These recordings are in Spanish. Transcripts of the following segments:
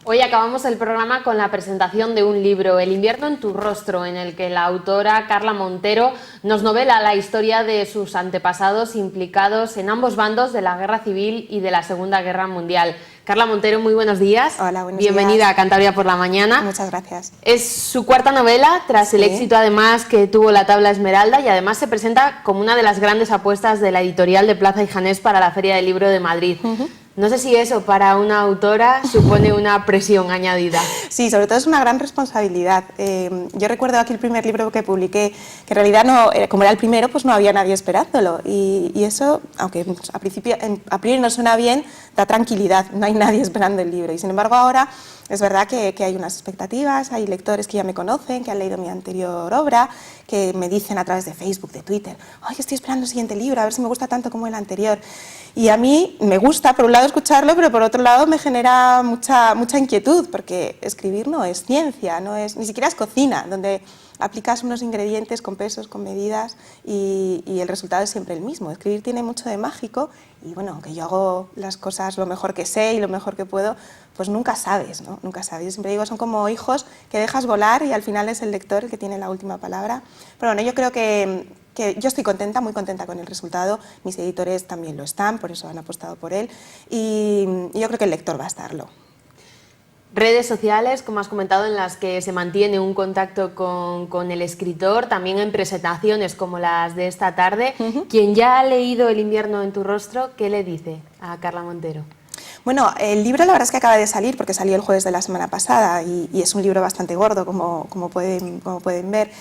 Hoy acabamos el programa con la presentación de un libro, El invierno en tu rostro, en el que la autora Carla Montero nos novela la historia de sus antepasados implicados en ambos bandos de la Guerra Civil y de la Segunda Guerra Mundial. Carla Montero, muy buenos días. Hola, buenos Bienvenida días. a Cantabria por la Mañana. Muchas gracias. Es su cuarta novela, tras el éxito además que tuvo La Tabla Esmeralda, y además se presenta como una de las grandes apuestas de la editorial de Plaza y Janés para la Feria del Libro de Madrid. No sé si eso para una autora supone una presión añadida. Sí, sobre todo es una gran responsabilidad. Yo recuerdo aquí el primer libro que publiqué, que en realidad no, como era el primero, pues no había nadie esperándolo. Y eso, aunque a priori no suena bien, da tranquilidad, no hay nadie esperando el libro. Y sin embargo ahora es verdad que hay unas expectativas, hay lectores que ya me conocen, que han leído mi anterior obra, que me dicen a través de Facebook, de Twitter, ¡ay, estoy esperando el siguiente libro, a ver si me gusta tanto como el anterior! Y a mí me gusta, por un lado, escucharlo, pero por otro lado me genera mucha inquietud, porque escribir no es ciencia, ni siquiera es cocina, donde aplicas unos ingredientes con pesos, con medidas y el resultado es siempre el mismo. Escribir tiene mucho de mágico y bueno, aunque yo hago las cosas lo mejor que sé y lo mejor que puedo, pues nunca sabes, ¿no? Nunca sabes. Yo siempre digo, son como hijos que dejas volar y al final es el lector el que tiene la última palabra. Pero bueno, yo creo que yo estoy contenta, muy contenta con el resultado, mis editores también lo están, por eso han apostado por él y yo creo que el lector va a estarlo. Redes sociales, como has comentado, en las que se mantiene un contacto con el escritor, también en presentaciones como las de esta tarde. Quien ya ha leído El invierno en tu rostro, ¿qué le dice a Carla Montero? Bueno, el libro la verdad es que acaba de salir porque salió el jueves de la semana pasada y es un libro bastante gordo, como pueden ver.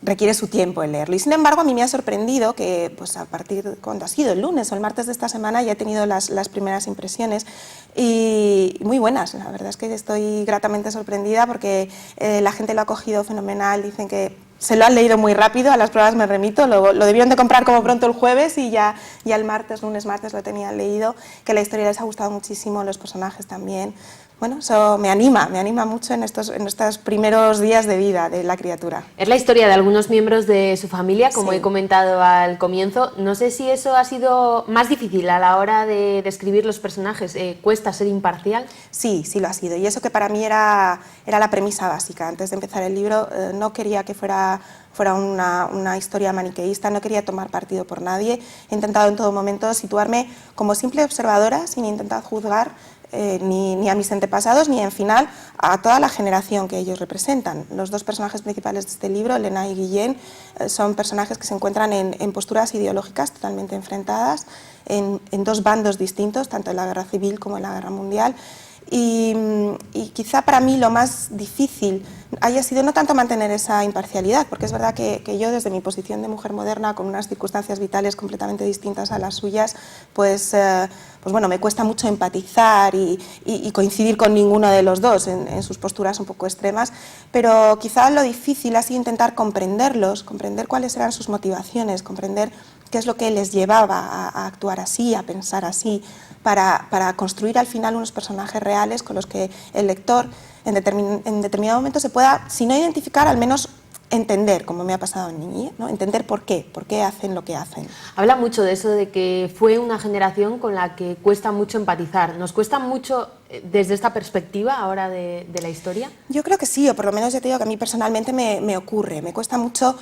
Requiere su tiempo el leerlo y sin embargo a mí me ha sorprendido que pues a partir de cuando ha sido el lunes o el martes de esta semana ya he tenido las primeras impresiones y muy buenas. La verdad es que estoy gratamente sorprendida porque la gente lo ha cogido fenomenal, dicen que se lo han leído muy rápido, a las pruebas me remito, lo debieron de comprar como pronto el jueves y ya el lunes, martes lo tenían leído, que la historia les ha gustado muchísimo, los personajes también. Bueno, eso me anima mucho en estos primeros días de vida de la criatura. Es la historia de algunos miembros de su familia, como Sí. he comentado al comienzo. No sé si eso ha sido más difícil a la hora de describir los personajes. ¿Cuesta ser imparcial? Sí, sí lo ha sido. Y eso que para mí era la premisa básica. Antes de empezar el libro no quería que fuera una historia maniqueísta, no quería tomar partido por nadie. He intentado en todo momento situarme como simple observadora, sin intentar juzgar ni a mis antepasados ni en final a toda la generación que ellos representan. Los dos personajes principales de este libro, Elena y Guillén, son personajes que se encuentran en posturas ideológicas totalmente enfrentadas, en dos bandos distintos, tanto en la Guerra Civil como en la Guerra Mundial. Y quizá para mí lo más difícil haya sido no tanto mantener esa imparcialidad, porque es verdad que yo desde mi posición de mujer moderna, con unas circunstancias vitales completamente distintas a las suyas, pues bueno, me cuesta mucho empatizar y coincidir con ninguno de los dos en sus posturas un poco extremas, pero quizá lo difícil ha sido intentar comprenderlos, comprender cuáles eran sus motivaciones, comprender qué es lo que les llevaba a actuar así, a pensar así, para construir al final unos personajes reales con los que el lector en determinado momento se pueda, si no identificar, al menos entender, como me ha pasado en niñez, ¿no? Entender por qué hacen lo que hacen. Habla mucho de eso, de que fue una generación con la que cuesta mucho empatizar. ¿Nos cuesta mucho desde esta perspectiva ahora de la historia? Yo creo que sí, o por lo menos ya te digo que a mí personalmente me ocurre. Me cuesta mucho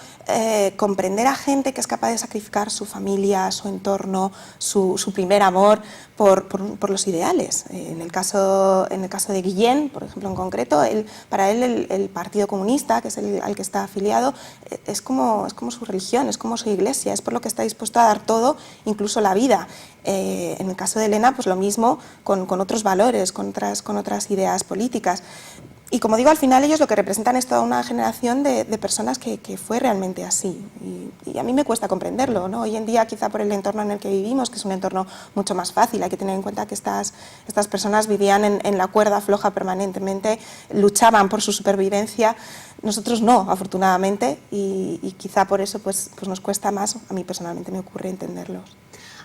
comprender a gente que es capaz de sacrificar su familia, su entorno, su primer amor por los ideales. En el caso de Guillén, por ejemplo, en concreto, para él el Partido Comunista, que es al que está afiliado, es como su religión, es como su iglesia, es por lo que está dispuesto a dar todo, incluso la vida. En el caso de Elena, pues lo mismo con otros valores, con otras ideas políticas. Y como digo, al final ellos lo que representan es toda una generación de personas que fue realmente así. Y a mí me cuesta comprenderlo, ¿no? Hoy en día, quizá por el entorno en el que vivimos, que es un entorno mucho más fácil, hay que tener en cuenta que estas personas vivían en la cuerda floja permanentemente, luchaban por su supervivencia. Nosotros no, afortunadamente, y quizá por eso pues nos cuesta más, a mí personalmente me ocurre entenderlos.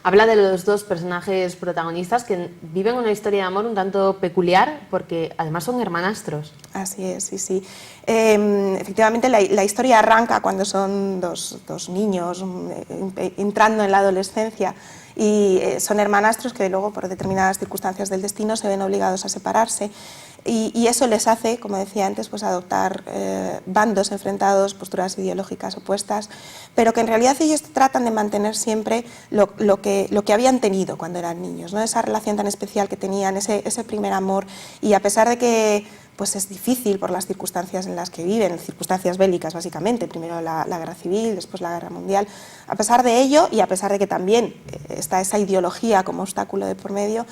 Habla de los dos personajes protagonistas que viven una historia de amor un tanto peculiar porque además son hermanastros. Así es, sí, sí. Efectivamente la historia arranca cuando son dos niños entrando en la adolescencia y son hermanastros que luego por determinadas circunstancias del destino se ven obligados a separarse. Y eso les hace, como decía antes, pues adoptar bandos enfrentados, posturas ideológicas opuestas, pero que en realidad ellos tratan de mantener siempre lo que habían tenido cuando eran niños, ¿no? Esa relación tan especial que tenían, ese primer amor, y a pesar de que pues es difícil por las circunstancias en las que viven, circunstancias bélicas básicamente, primero la guerra civil, después la guerra mundial, a pesar de ello y a pesar de que también está esa ideología como obstáculo de por medio,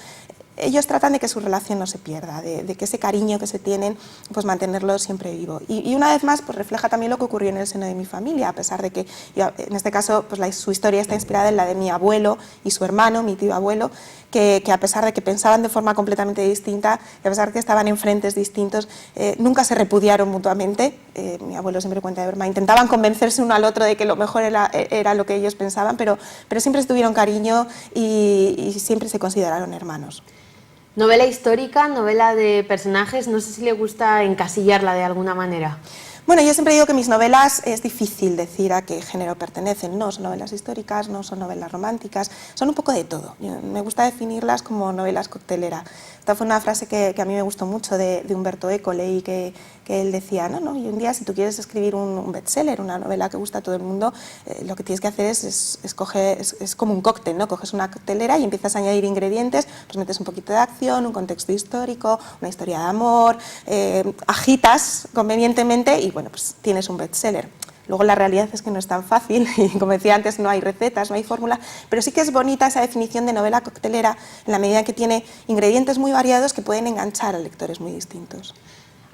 ellos tratan de que su relación no se pierda, de que ese cariño que se tienen, pues mantenerlo siempre vivo. Y una vez más, pues refleja también lo que ocurrió en el seno de mi familia, a pesar de que, en este caso, pues su historia está inspirada en la de mi abuelo y su hermano, mi tío abuelo, que a pesar de que pensaban de forma completamente distinta, y a pesar de que estaban en frentes distintos, nunca se repudiaron mutuamente. Mi abuelo siempre cuenta de broma, intentaban convencerse uno al otro de que lo mejor era lo que ellos pensaban, pero siempre estuvieron cariño y siempre se consideraron hermanos. Novela histórica, novela de personajes, no sé si le gusta encasillarla de alguna manera. Bueno, yo siempre digo que mis novelas es difícil decir a qué género pertenecen. No son novelas históricas, no son novelas románticas, son un poco de todo. Me gusta definirlas como novelas coctelera. Esta fue una frase que a mí me gustó mucho de Umberto Eco, leí que él decía, no, y un día si tú quieres escribir un bestseller, una novela que gusta a todo el mundo, lo que tienes que hacer es como un cóctel, ¿no? Coges una coctelera y empiezas a añadir ingredientes, pues metes un poquito de acción, un contexto histórico, una historia de amor, agitas convenientemente y bueno, pues tienes un bestseller. Luego la realidad es que no es tan fácil y como decía antes no hay recetas, no hay fórmula, pero sí que es bonita esa definición de novela coctelera en la medida en que tiene ingredientes muy variados que pueden enganchar a lectores muy distintos.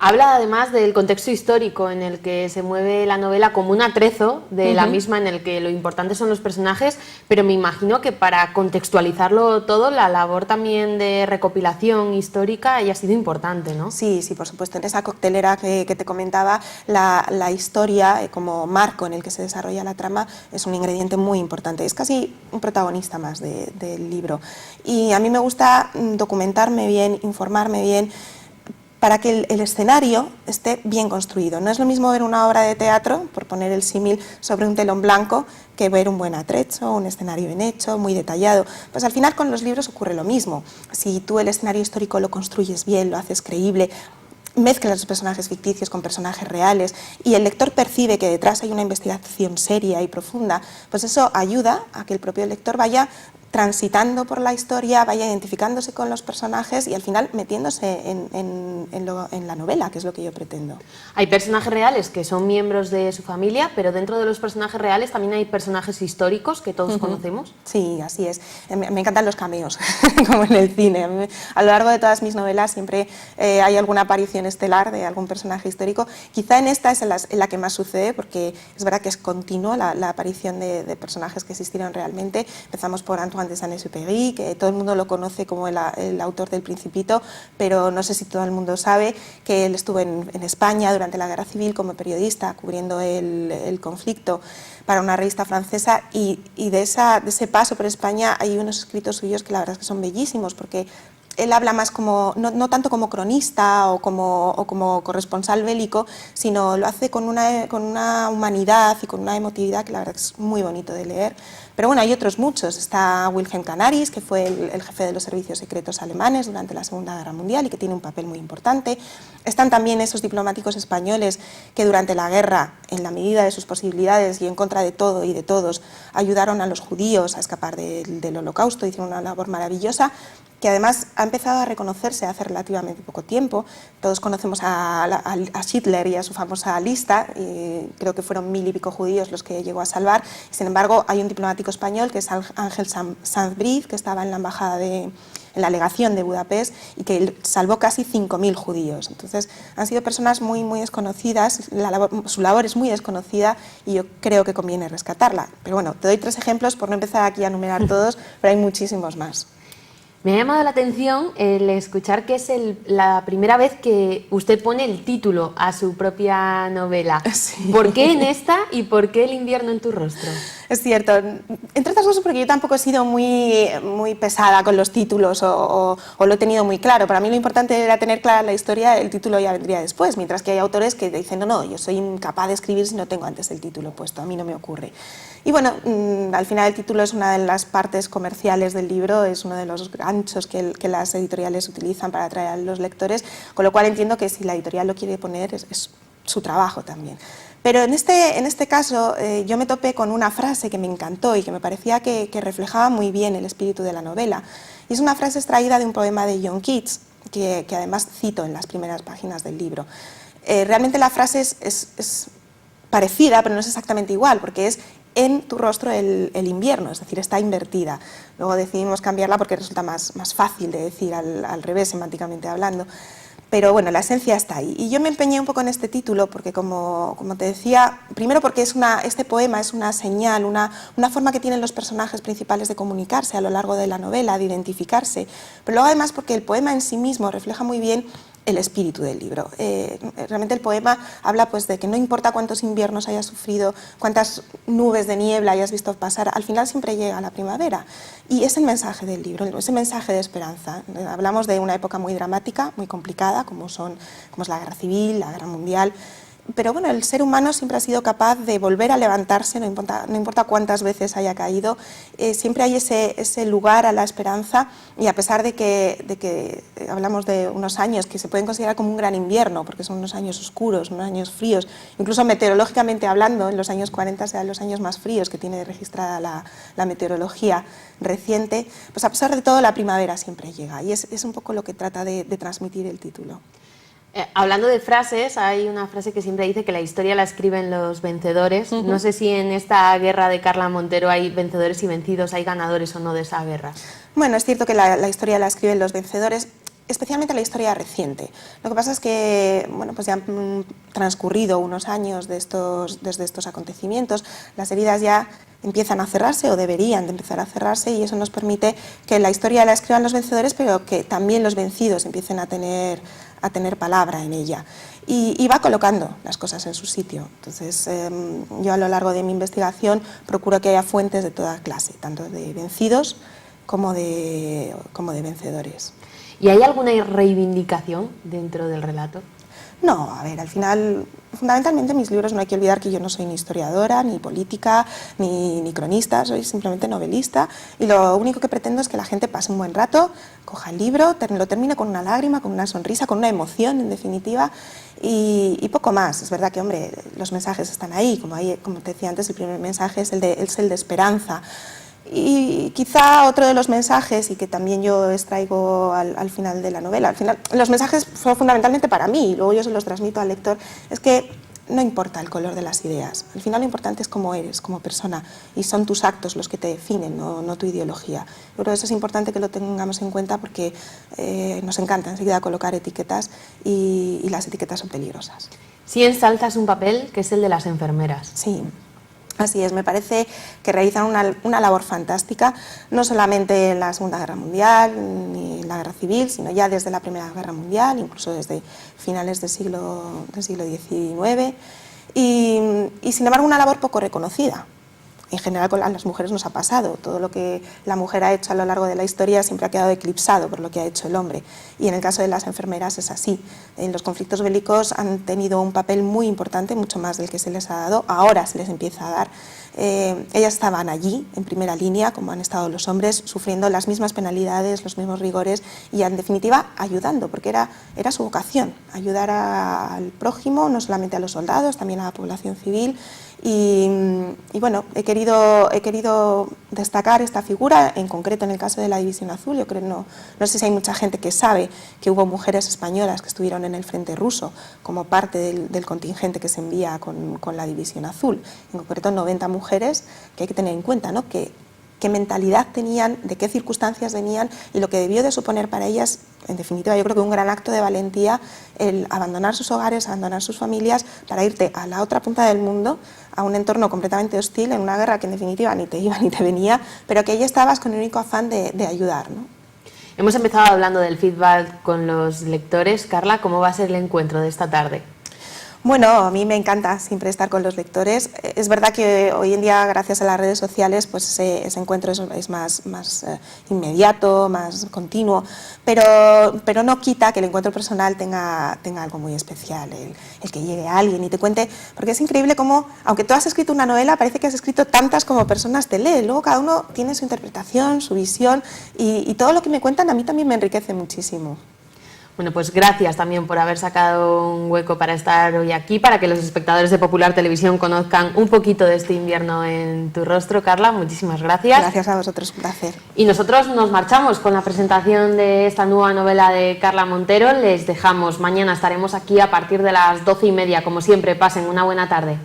Habla además del contexto histórico en el que se mueve la novela como un atrezo de la misma, en el que lo importante son los personajes, pero me imagino que para contextualizarlo todo, la labor también de recopilación histórica haya sido importante, ¿no? Sí, por supuesto. En esa coctelera que te comentaba, la historia como marco en el que se desarrolla la trama es un ingrediente muy importante. Es casi un protagonista más del libro. Y a mí me gusta documentarme bien, informarme bien, para que el escenario esté bien construido. No es lo mismo ver una obra de teatro, por poner el símil, sobre un telón blanco, que ver un buen atrecho, un escenario bien hecho, muy detallado. Pues al final con los libros ocurre lo mismo. Si tú el escenario histórico lo construyes bien, lo haces creíble, mezclas los personajes ficticios con personajes reales y el lector percibe que detrás hay una investigación seria y profunda, pues eso ayuda a que el propio lector vaya transitando por la historia, vaya identificándose con los personajes y al final metiéndose en la novela, que es lo que yo pretendo. Hay personajes reales que son miembros de su familia, pero dentro de los personajes reales también hay personajes históricos que todos conocemos. Sí, así es. Me encantan los cameos, como en el cine. A lo largo de todas mis novelas siempre hay alguna aparición estelar de algún personaje histórico. Quizá en esta es en la que más sucede, porque es verdad que es continua la aparición de personajes que existieron realmente. Empezamos por Antoine de Saint-Exupéry, que todo el mundo lo conoce como el autor del Principito, pero no sé si todo el mundo sabe que él estuvo en España durante la Guerra Civil como periodista, cubriendo el conflicto para una revista francesa, y de ese paso por España hay unos escritos suyos que la verdad es que son bellísimos, porque él habla más como, no tanto como cronista o como corresponsal bélico, sino lo hace con una humanidad y con una emotividad que la verdad es muy bonito de leer. Pero bueno, hay otros muchos. Está Wilhelm Canaris, que fue el jefe de los servicios secretos alemanes durante la Segunda Guerra Mundial y que tiene un papel muy importante. Están también esos diplomáticos españoles que durante la guerra, en la medida de sus posibilidades y en contra de todo y de todos, ayudaron a los judíos a escapar del Holocausto, hicieron una labor maravillosa, que además ha empezado a reconocerse hace relativamente poco tiempo. Todos conocemos a Hitler y a su famosa lista, y creo que fueron 1000 y pico judíos los que llegó a salvar. Sin embargo, hay un diplomático español que es Ángel Sanz-Briz, que estaba en la embajada en la legación de Budapest y que salvó casi 5000 judíos. Entonces, han sido personas muy, muy desconocidas, su labor es muy desconocida y yo creo que conviene rescatarla. Pero bueno, te doy 3 ejemplos por no empezar aquí a enumerar todos, pero hay muchísimos más. Me ha llamado la atención el escuchar que es la primera vez que usted pone el título a su propia novela. Sí. ¿Por qué en esta y por qué El invierno en tu rostro? Es cierto, entre otras cosas porque yo tampoco he sido muy pesada con los títulos o lo he tenido muy claro. Para mí lo importante era tener clara la historia, el título ya vendría después, mientras que hay autores que dicen, no, yo soy incapaz de escribir si no tengo antes el título puesto, a mí no me ocurre. Y bueno, al final el título es una de las partes comerciales del libro, es uno de los ganchos que las editoriales utilizan para atraer a los lectores, con lo cual entiendo que si la editorial lo quiere poner es su trabajo también. Pero en este caso yo me topé con una frase que me encantó y que me parecía que reflejaba muy bien el espíritu de la novela. Y es una frase extraída de un poema de John Keats, que además cito en las primeras páginas del libro. Realmente la frase es parecida, pero no es exactamente igual, porque es en tu rostro el invierno, es decir, está invertida. Luego decidimos cambiarla porque resulta más fácil de decir al revés, semánticamente hablando. Pero bueno, la esencia está ahí. Y yo me empeñé un poco en este título porque, como te decía, primero porque este poema es una señal, una forma que tienen los personajes principales de comunicarse a lo largo de la novela, de identificarse, pero luego además porque el poema en sí mismo refleja muy bien el espíritu del libro. Realmente el poema habla pues, de que no importa cuántos inviernos hayas sufrido, cuántas nubes de niebla hayas visto pasar, al final siempre llega la primavera. Y es el mensaje del libro, ese mensaje de esperanza. Hablamos de una época muy dramática, muy complicada, como es la Guerra Civil, la Guerra Mundial, pero bueno, el ser humano siempre ha sido capaz de volver a levantarse, no importa cuántas veces haya caído, siempre hay ese lugar a la esperanza, y a pesar de que hablamos de unos años que se pueden considerar como un gran invierno, porque son unos años oscuros, unos años fríos, incluso meteorológicamente hablando, en los años 40 serán los años más fríos que tiene registrada la meteorología reciente, pues a pesar de todo la primavera siempre llega, y es un poco lo que trata de transmitir el título. Hablando de frases, hay una frase que siempre dice que la historia la escriben los vencedores. No sé si en esta guerra de Carla Montero hay vencedores y vencidos, hay ganadores o no de esa guerra. Bueno, es cierto que la historia la escriben los vencedores, especialmente la historia reciente. Lo que pasa es que bueno, pues ya han transcurrido unos años desde estos acontecimientos, las heridas ya empiezan a cerrarse o deberían de empezar a cerrarse, y eso nos permite que la historia la escriban los vencedores, pero que también los vencidos empiecen a tener palabra en ella, y va colocando las cosas en su sitio. Entonces yo a lo largo de mi investigación procuro que haya fuentes de toda clase, tanto de vencidos como de vencedores. ¿Y hay alguna reivindicación dentro del relato? No, a ver, al final, fundamentalmente mis libros, no hay que olvidar que yo no soy ni historiadora, ni política, ni cronista, soy simplemente novelista, y lo único que pretendo es que la gente pase un buen rato, coja el libro, lo termine con una lágrima, con una sonrisa, con una emoción, en definitiva, y poco más. Es verdad que, hombre, los mensajes están ahí, como te decía antes, el primer mensaje es el de esperanza. Y quizá otro de los mensajes, y que también yo extraigo al final de la novela, al final los mensajes son fundamentalmente para mí y luego yo se los transmito al lector, es que no importa el color de las ideas, al final lo importante es cómo eres como persona, y son tus actos los que te definen, no tu ideología. Yo creo que eso es importante que lo tengamos en cuenta porque nos encanta enseguida colocar etiquetas, y las etiquetas son peligrosas. Sí ensalzas un papel que es el de las enfermeras. Sí. Así es, me parece que realizan una labor fantástica, no solamente en la Segunda Guerra Mundial ni en la Guerra Civil, sino ya desde la Primera Guerra Mundial, incluso desde finales del siglo XIX, y sin embargo una labor poco reconocida. En general a las mujeres nos ha pasado, todo lo que la mujer ha hecho a lo largo de la historia siempre ha quedado eclipsado por lo que ha hecho el hombre, y en el caso de las enfermeras es así. En los conflictos bélicos han tenido un papel muy importante, mucho más del que se les ha dado, ahora se les empieza a dar. Ellas estaban allí, en primera línea, como han estado los hombres, sufriendo las mismas penalidades, los mismos rigores, y en definitiva ayudando, porque era su vocación, ayudar al prójimo, no solamente a los soldados, también a la población civil. Y bueno, he querido destacar esta figura, en concreto en el caso de la División Azul. Yo creo, no sé si hay mucha gente que sabe que hubo mujeres españolas que estuvieron en el frente ruso como parte del contingente que se envía con la División Azul, en concreto 90 mujeres, que hay que tener en cuenta, ¿no? Qué mentalidad tenían, de qué circunstancias venían, y lo que debió de suponer para ellas, en definitiva, yo creo que un gran acto de valentía, el abandonar sus hogares, abandonar sus familias para irte a la otra punta del mundo, a un entorno completamente hostil, en una guerra que en definitiva ni te iba ni te venía, pero que ahí estabas con el único afán de ayudar, ¿no? Hemos empezado hablando del feedback con los lectores. Carla, ¿cómo va a ser el encuentro de esta tarde? Bueno, a mí me encanta siempre estar con los lectores. Es verdad que hoy en día, gracias a las redes sociales, pues ese encuentro es más inmediato, más continuo, pero no quita que el encuentro personal tenga algo muy especial, el que llegue a alguien y te cuente, porque es increíble cómo, aunque tú has escrito una novela, parece que has escrito tantas como personas te leen. Luego cada uno tiene su interpretación, su visión, y todo lo que me cuentan a mí también me enriquece muchísimo. Bueno, pues gracias también por haber sacado un hueco para estar hoy aquí, para que los espectadores de Popular Televisión conozcan un poquito de este invierno en tu rostro. Carla, muchísimas gracias. Gracias a vosotros, un placer. Y nosotros nos marchamos con la presentación de esta nueva novela de Carla Montero. Les dejamos, mañana estaremos aquí a partir de las 12:30. Como siempre, pasen una buena tarde.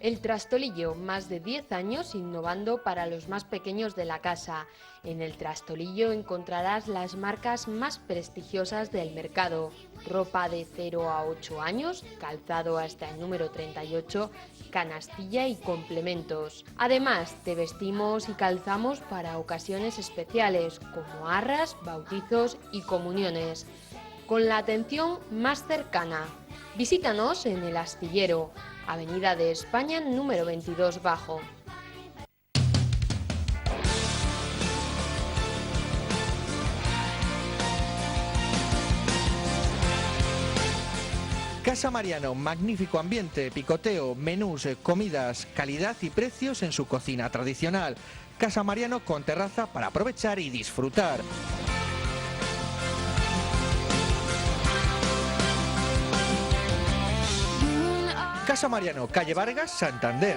El Trastolillo, más de 10 años innovando para los más pequeños de la casa. En el Trastolillo encontrarás las marcas más prestigiosas del mercado. Ropa de 0 a 8 años, calzado hasta el número 38, canastilla y complementos. Además, te vestimos y calzamos para ocasiones especiales como arras, bautizos y comuniones, con la atención más cercana. Visítanos en El Astillero, Avenida de España número 22 Bajo. Casa Mariano, magnífico ambiente, picoteo, menús, comidas, calidad y precios en su cocina tradicional. Casa Mariano con terraza para aprovechar y disfrutar. Casa Mariano, calle Vargas, Santander.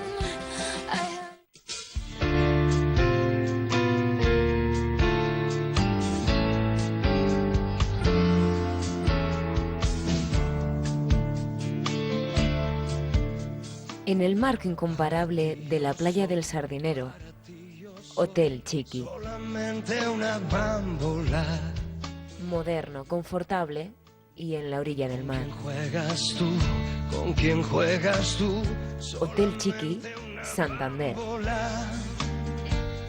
En el marco incomparable de la playa del Sardinero, Hotel Chiqui. Moderno, confortable y en la orilla del mar. ¿Con quién juegas tú? Hotel Chiqui, Santander.